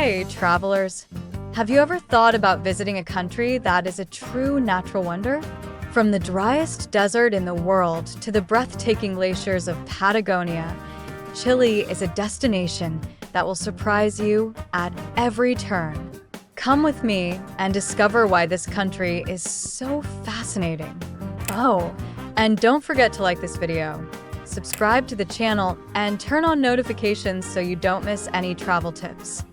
Hey, travelers! Have you ever thought about visiting a country that is a true natural wonder? From the driest desert in the world to the breathtaking glaciers of Patagonia, Chile is a destination that will surprise you at every turn. Come with me and discover why this country is so fascinating. Oh, and don't forget to like this video, subscribe to the channel, and turn on notifications so you don't miss any travel tips.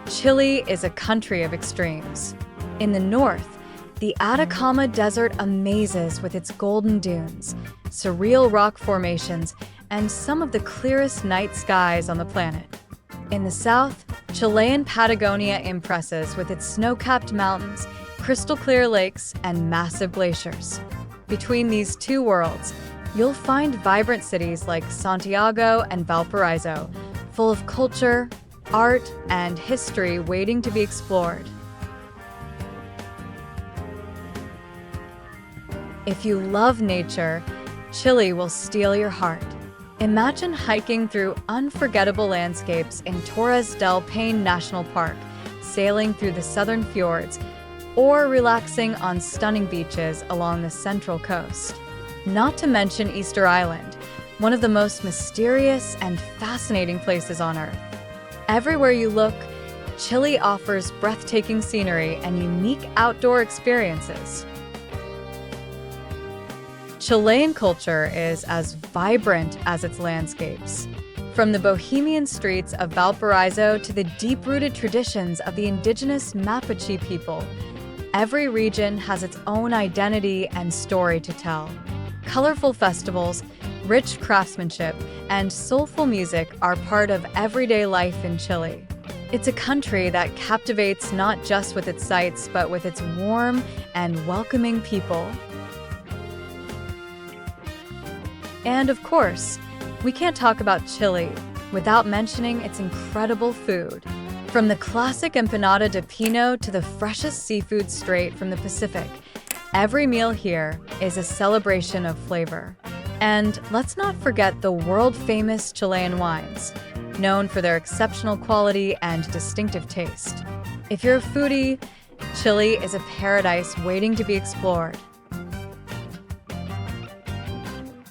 Chile is a country of extremes. In the north, the Atacama Desert amazes with its golden dunes, surreal rock formations, and some of the clearest night skies on the planet. In the south, Chilean Patagonia impresses with its snow-capped mountains, crystal-clear lakes, and massive glaciers. Between these two worlds, you'll find vibrant cities like Santiago and Valparaiso, full of culture, art, and history waiting to be explored. If you love nature, Chile will steal your heart. Imagine hiking through unforgettable landscapes in Torres del Paine National Park, sailing through the southern fjords, or relaxing on stunning beaches along the central coast. Not to mention Easter Island, one of the most mysterious and fascinating places on Earth. Everywhere you look, Chile offers breathtaking scenery and unique outdoor experiences. Chilean culture is as vibrant as its landscapes. From the bohemian streets of Valparaiso to the deep-rooted traditions of the indigenous Mapuche people, every region has its own identity and story to tell. Colorful festivals, rich craftsmanship, and soulful music are part of everyday life in Chile. It's a country that captivates not just with its sights, but with its warm and welcoming people. And of course, we can't talk about Chile without mentioning its incredible food. From the classic empanada de pino to the freshest seafood straight from the Pacific, every meal here is a celebration of flavor. And let's not forget the world-famous Chilean wines, known for their exceptional quality and distinctive taste. If you're a foodie, Chile is a paradise waiting to be explored.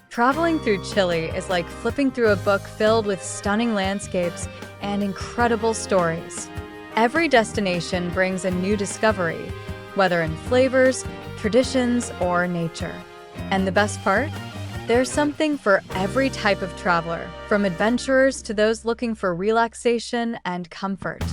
Traveling through Chile is like flipping through a book filled with stunning landscapes and incredible stories. Every destination brings a new discovery, whether in flavors, traditions, or nature. And the best part? There's something for every type of traveler, from adventurers to those looking for relaxation and comfort.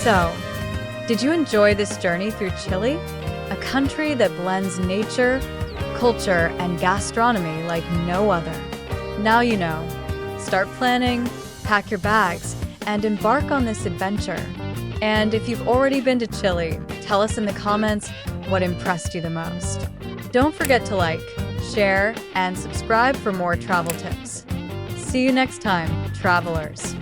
So, did you enjoy this journey through Chile? A country that blends nature, culture, and gastronomy like no other. Now you know. Start planning, pack your bags, and embark on this adventure. And if you've already been to Chile, tell us in the comments what impressed you the most. Don't forget to like, share, and subscribe for more travel tips. See you next time, travelers.